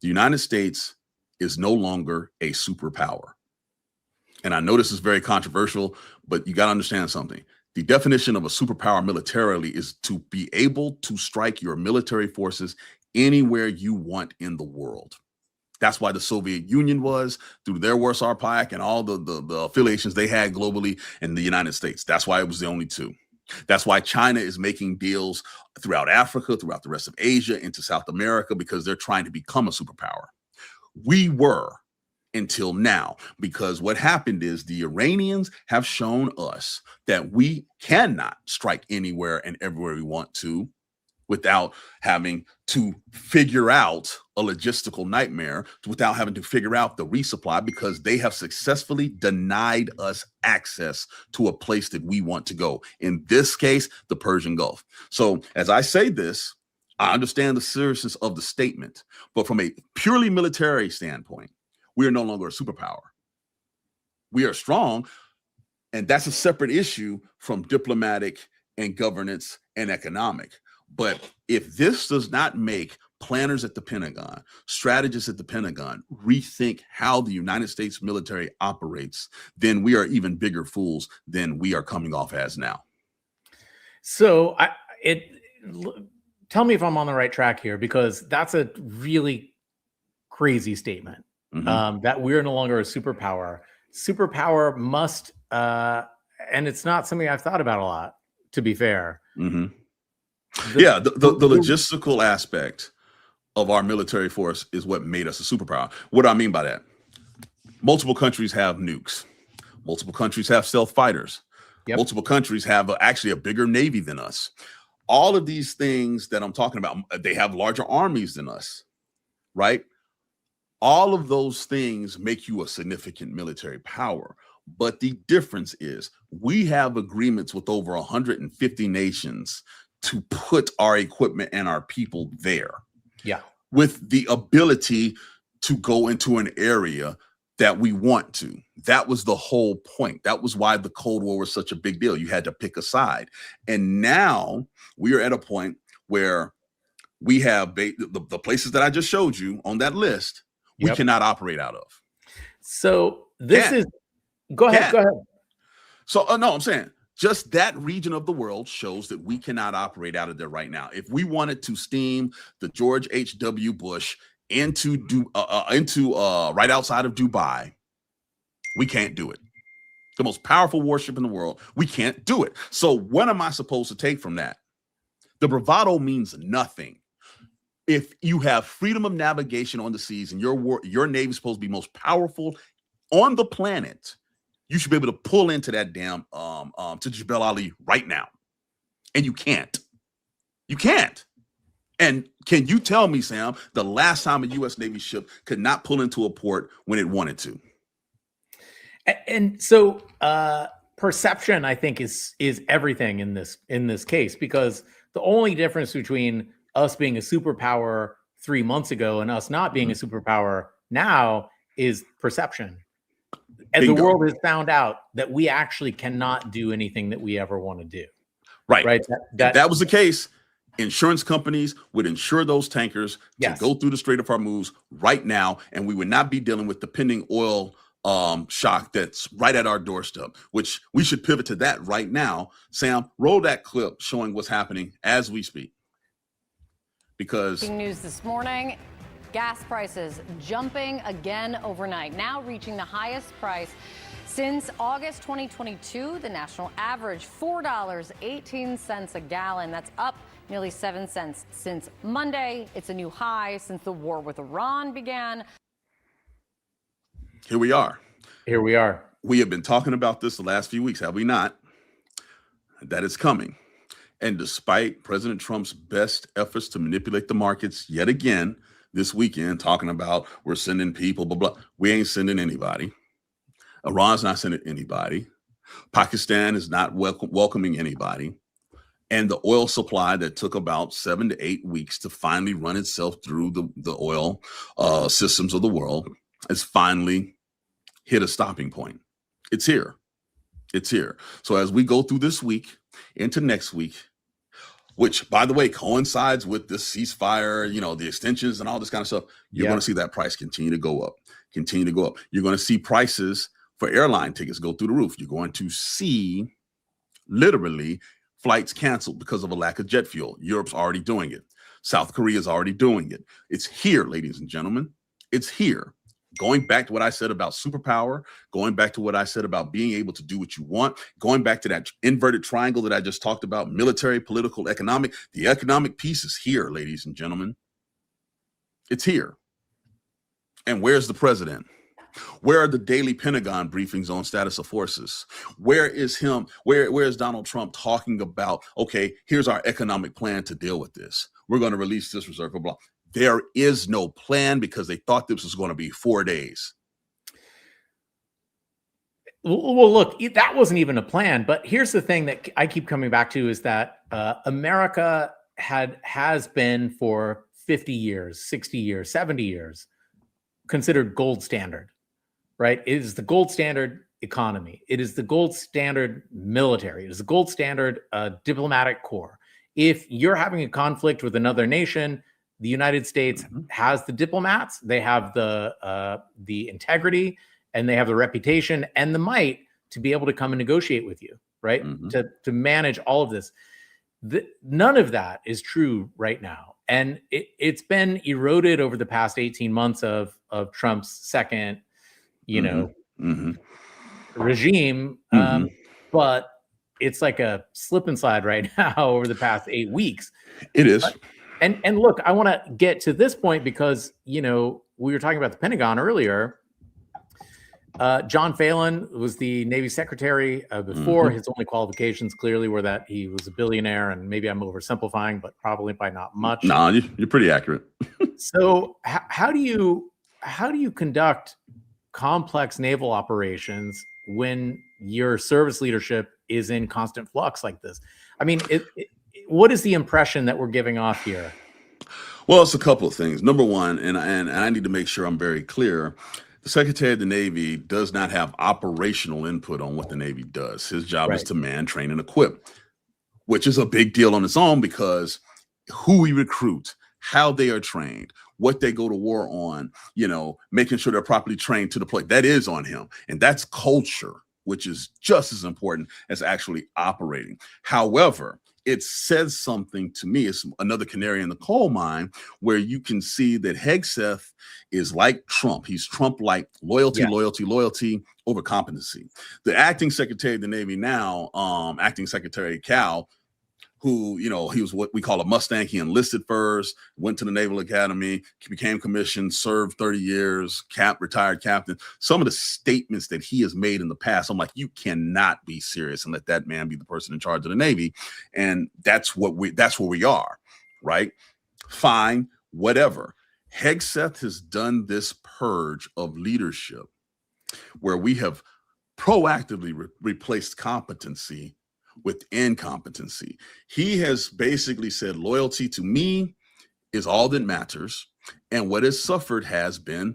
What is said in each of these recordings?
The United States is no longer a superpower. And I know this is very controversial, but you got to understand something. The definition of a superpower militarily is to be able to strike your military forces anywhere you want in the world. That's why the Soviet Union was through their Warsaw Pact and all the affiliations they had globally in the United States. That's why it was the only two. That's why China is making deals throughout Africa, throughout the rest of Asia, into South America, because they're trying to become a superpower. We were until now, because what happened is the Iranians have shown us that we cannot strike anywhere and everywhere we want to without having to figure out a logistical nightmare, without having to figure out the resupply, because they have successfully denied us access to a place that we want to go. In this case, the Persian Gulf. So as I say this, I understand the seriousness of the statement, but from a purely military standpoint, we are no longer a superpower. We are strong, and that's a separate issue from diplomatic and governance and economic. But if this does not make planners at the Pentagon, strategists at the Pentagon rethink how the United States military operates, then we are even bigger fools than we are coming off as now. So tell me if I'm on the right track here, because that's a really crazy statement. That we're no longer a superpower. Superpower must, and it's not something I've thought about a lot, to be fair. The logistical aspect of our military force is what made us a superpower. What do I mean by that? Multiple countries have nukes. Multiple countries have stealth fighters. Yep. Multiple countries have actually a bigger Navy than us. All of these things that I'm talking about, they have larger armies than us, right? All of those things make you a significant military power. But the difference is we have agreements with over 150 nations to put our equipment and our people there. Yeah. With the ability to go into an area that we want to. That was the whole point. That was why the Cold War was such a big deal. You had to pick a side. And now we are at a point where we have the places that I just showed you on that list, we cannot operate out of. So go ahead. So no, I'm saying just that region of the world shows that we cannot operate out of there right now. If we wanted to steam the George H.W. Bush into right outside of Dubai, we can't do it. The most powerful warship in the world, we can't do it. So what am I supposed to take from that? The bravado means nothing. If you have freedom of navigation on the seas and your Navy is supposed to be most powerful on the planet, you should be able to pull into that damn to Jebel Ali right now. And you can't. You can't. And can you tell me, Sam, the last time a U.S. Navy ship could not pull into a port when it wanted to? And so perception, I think, is everything in this case, because the only difference between us being a superpower 3 months ago and us not being a superpower now is perception. And the world has found out that we actually cannot do anything that we ever want to do. Right. If that was the case, insurance companies would insure those tankers to go through the Strait of Hormuz right now, and we would not be dealing with the pending oil shock that's right at our doorstep, which we should pivot to that right now. Sam, roll that clip showing what's happening as we speak. Because news this morning, gas prices jumping again overnight, now reaching the highest price since August 2022. The national average, $4.18 a gallon. That's up nearly 7 cents since Monday. It's a new high since the war with Iran began. Here we are. We have been talking about this the last few weeks, have we not? That it's coming. And despite President Trump's best efforts to manipulate the markets yet again this weekend, talking about we're sending people, blah, blah, we ain't sending anybody. Iran's not sending anybody. Pakistan is not welcoming anybody. And the oil supply that took about 7 to 8 weeks to finally run itself through the oil systems of the world has finally hit a stopping point. It's here. So as we go through this week into next week, which, by the way, coincides with this ceasefire, the extensions and all this kind of stuff, you're going to see that price continue to go up. You're going to see prices for airline tickets go through the roof. You're going to see literally flights canceled because of a lack of jet fuel. Europe's already doing it. South Korea is already doing it. It's here, ladies and gentlemen. It's here. Going back to what I said about superpower, going back to what I said about being able to do what you want, going back to that inverted triangle that I just talked about, military, political, economic. The economic piece is here, ladies and gentlemen. It's here. And where's the president? Where are the daily Pentagon briefings on status of forces? Where is him? Where is Donald Trump talking about, okay, here's our economic plan to deal with this. We're going to release this reserve, blah, blah. There is no plan because they thought this was going to be 4 days. Well, look, that wasn't even a plan. But here's the thing that I keep coming back to is that America has been for 50 years, 60 years, 70 years considered gold standard, right? It is the gold standard economy. It is the gold standard military. It is the gold standard diplomatic corps. If you're having a conflict with another nation, the United States has the diplomats, they have the integrity, and they have the reputation and the might to be able to come and negotiate with you, right? To manage all of this. None of that is true right now. And it's been eroded over the past 18 months of Trump's second, regime. But it's like a slip and slide right now over the past 8 weeks. It is. And look, I want to get to this point because, we were talking about the Pentagon earlier. John Phelan was the Navy secretary before. His only qualifications clearly were that he was a billionaire, and maybe I'm oversimplifying, but probably by not much. No, you're pretty accurate. So how do you conduct complex naval operations when your service leadership is in constant flux like this? I mean, what is the impression that we're giving off here? Well, it's a couple of things. Number one, and I need to make sure I'm very clear, the Secretary of the Navy does not have operational input on what the Navy does. His job is to man, train, and equip, which is a big deal on its own because who we recruit, how they are trained, what they go to war on, making sure they're properly trained to deploy, that is on him. And that's culture, which is just as important as actually operating. However, it says something to me. It's another canary in the coal mine where you can see that Hegseth is like Trump. He's Trump-like loyalty over competency. The acting Secretary of the Navy now, acting Secretary Cal, who, he was what we call a Mustang. He enlisted first, went to the Naval Academy, became commissioned, served 30 years, retired captain. Some of the statements that he has made in the past, I'm like, you cannot be serious and let that man be the person in charge of the Navy. And that's where we are, right? Fine, whatever. Hegseth has done this purge of leadership where we have proactively replaced competency with incompetency. He has basically said loyalty to me is all that matters. And what has suffered has been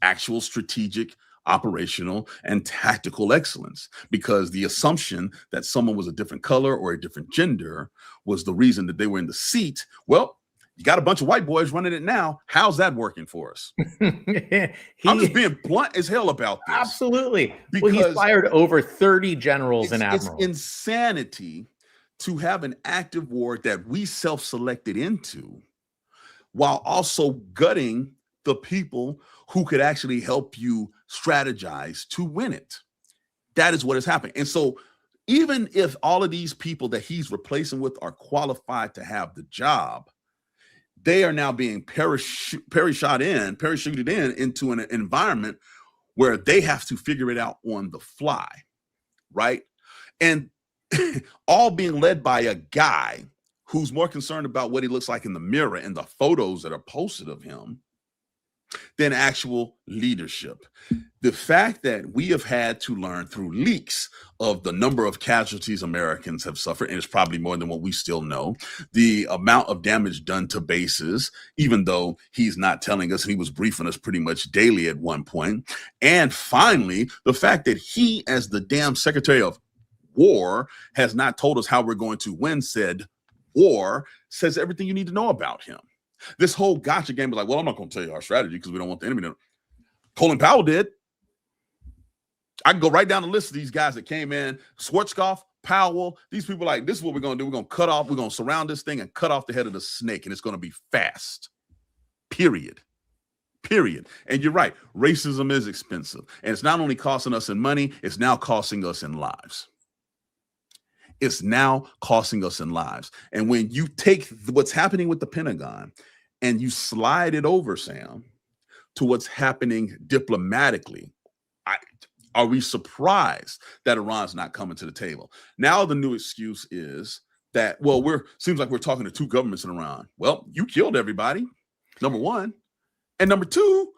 actual strategic, operational, and tactical excellence, because the assumption that someone was a different color or a different gender was the reason that they were in the seat. Well, you got a bunch of white boys running it now. How's that working for us? I'm just being blunt as hell about this. Absolutely. Well, he's fired over 30 generals and admirals. It's insanity to have an active war that we self-selected into while also gutting the people who could actually help you strategize to win it. That is what is happening. And so even if all of these people that he's replacing with are qualified to have the job, they are now being parachuted into an environment where they have to figure it out on the fly, right? And all being led by a guy who's more concerned about what he looks like in the mirror and the photos that are posted of him than actual leadership. The fact that we have had to learn through leaks of the number of casualties Americans have suffered, and it's probably more than what we still know, the amount of damage done to bases, even though he's not telling us, and he was briefing us pretty much daily at one point. And finally, the fact that he, as the damn Secretary of War, has not told us how we're going to win said or says everything you need to know about him. This whole gotcha game is like, well, I'm not going to tell you our strategy because we don't want the enemy to. Colin Powell did. I can go right down the list of these guys that came in. Schwarzkopf, Powell, these people like, this is what we're going to do. We're going to cut off, we're going to surround this thing and cut off the head of the snake, and it's going to be fast. Period. And you're right. Racism is expensive. And it's not only costing us in money, it's now costing us in lives. And when you take what's happening with the Pentagon and you slide it over, Sam, to what's happening diplomatically, are we surprised that Iran's not coming to the table? Now the new excuse is that, well, seems like we're talking to two governments in Iran. Well, you killed everybody, number one. And number two,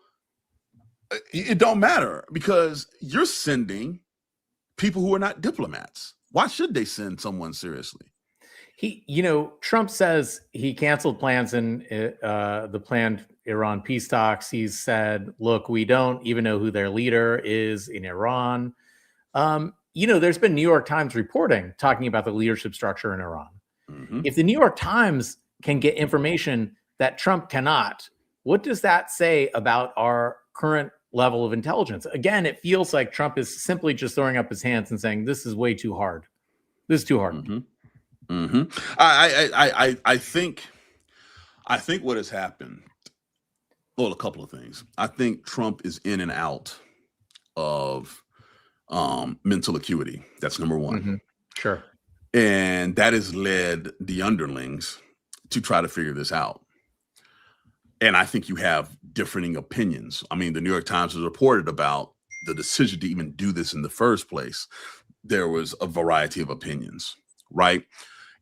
it don't matter because you're sending people who are not diplomats. Why should they send someone seriously? Trump says he canceled plans in the planned Iran peace talks. He's said, look, we don't even know who their leader is in Iran. There's been New York Times reporting talking about the leadership structure in Iran. Mm-hmm. If the New York Times can get information that Trump cannot, what does that say about our current level of intelligence? Again, it feels like Trump is simply just throwing up his hands and saying, this is way too hard. This is too hard. Mm-hmm. Mm-hmm. I think what has happened, well, a couple of things. I think Trump is in and out of mental acuity. That's number one. Mm-hmm. Sure. And that has led the underlings to try to figure this out. And I think you have differing opinions. I mean, the New York Times has reported about the decision to even do this in the first place. There was a variety of opinions, right?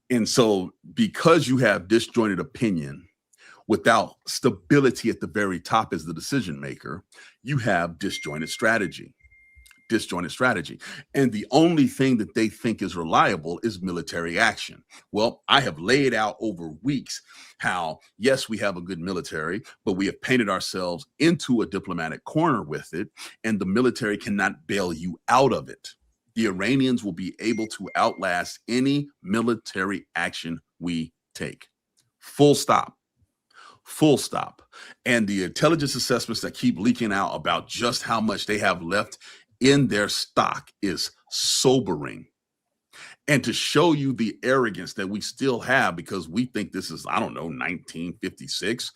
And so because you have disjointed opinion without stability at the very top as the decision maker, you have disjointed strategy. And the only thing that they think is reliable is military action. Well, I have laid out over weeks how, yes, we have a good military, but we have painted ourselves into a diplomatic corner with it, and the military cannot bail you out of it. The Iranians will be able to outlast any military action we take. Full stop. And the intelligence assessments that keep leaking out about just how much they have left in their stock is sobering. And to show you the arrogance that we still have because we think this is, 1956.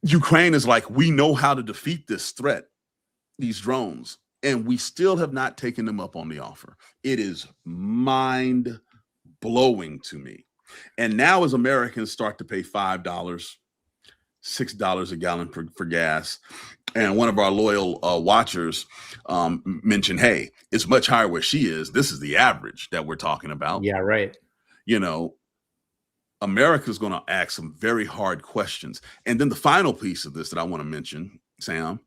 Ukraine is like, we know how to defeat this threat, these drones, and we still have not taken them up on the offer. It is mind-blowing to me. And now as Americans start to pay $5, $6 a gallon for gas, and one of our loyal watchers mentioned, hey, it's much higher where she is. This is the average that we're talking about. Yeah, right. America's going to ask some very hard questions. And then the final piece of this that I want to mention, Sam,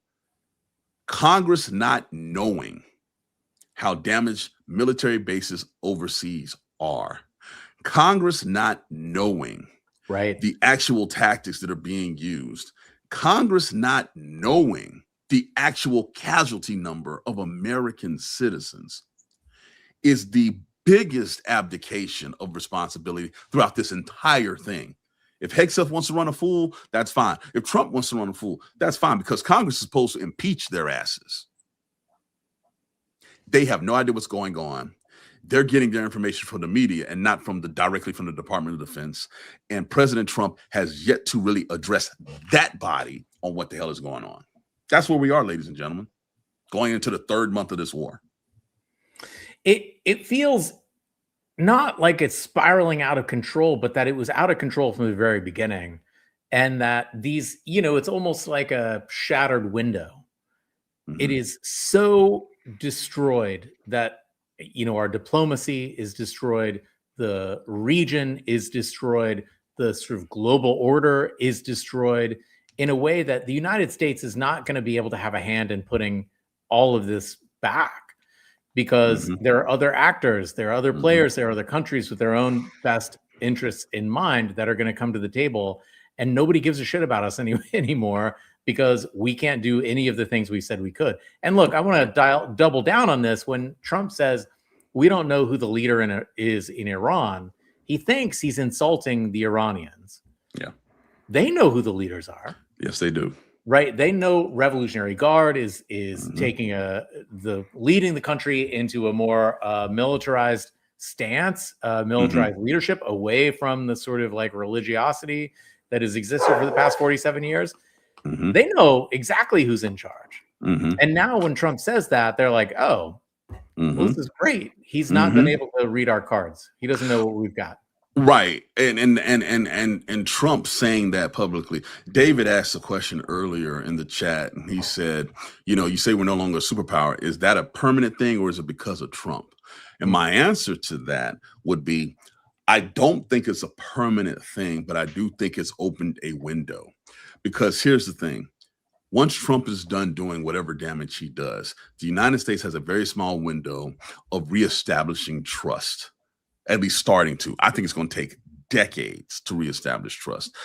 Congress not knowing how damaged military bases overseas are. Congress not knowing the actual tactics that are being used. Congress not knowing the actual casualty number of American citizens is the biggest abdication of responsibility throughout this entire thing. If Hegseth wants to run a fool, that's fine. If Trump wants to run a fool, that's fine, because Congress is supposed to impeach their asses. They have no idea what's going on. They're getting their information from the media and not directly from the Department of Defense. And President Trump has yet to really address that body on what the hell is going on. That's where we are, ladies and gentlemen, going into the third month of this war. It feels not like it's spiraling out of control, but that it was out of control from the very beginning. And that it's almost like a shattered window. Mm-hmm. It is so destroyed that our diplomacy is destroyed, the region is destroyed, the sort of global order is destroyed in a way that the United States is not going to be able to have a hand in putting all of this back, because there are other actors, there are other players, there are other countries with their own best interests in mind that are going to come to the table, and nobody gives a shit about us anymore because we can't do any of the things we said we could. And look, I want to double down on this. When Trump says we don't know who the leader is in Iran, he thinks he's insulting the Iranians. Yeah. They know who the leaders are. Yes, they do. Right. They know Revolutionary Guard is taking leading the country into a more militarized stance, militarized leadership away from the sort of like religiosity that has existed for the past 47 years. They know exactly who's in charge. And now when Trump says that, they're like, oh, well, this is great. He's not been able to read our cards. He doesn't know what we've got. Right. And Trump saying that publicly. David asked a question earlier in the chat, and he said, you say we're no longer a superpower. Is that a permanent thing, or is it because of Trump? And my answer to that would be, I don't think it's a permanent thing, but I do think it's opened a window. Because here's the thing. Once Trump is done doing whatever damage he does, the United States has a very small window of reestablishing trust. At least starting to. I think it's going to take decades to reestablish trust.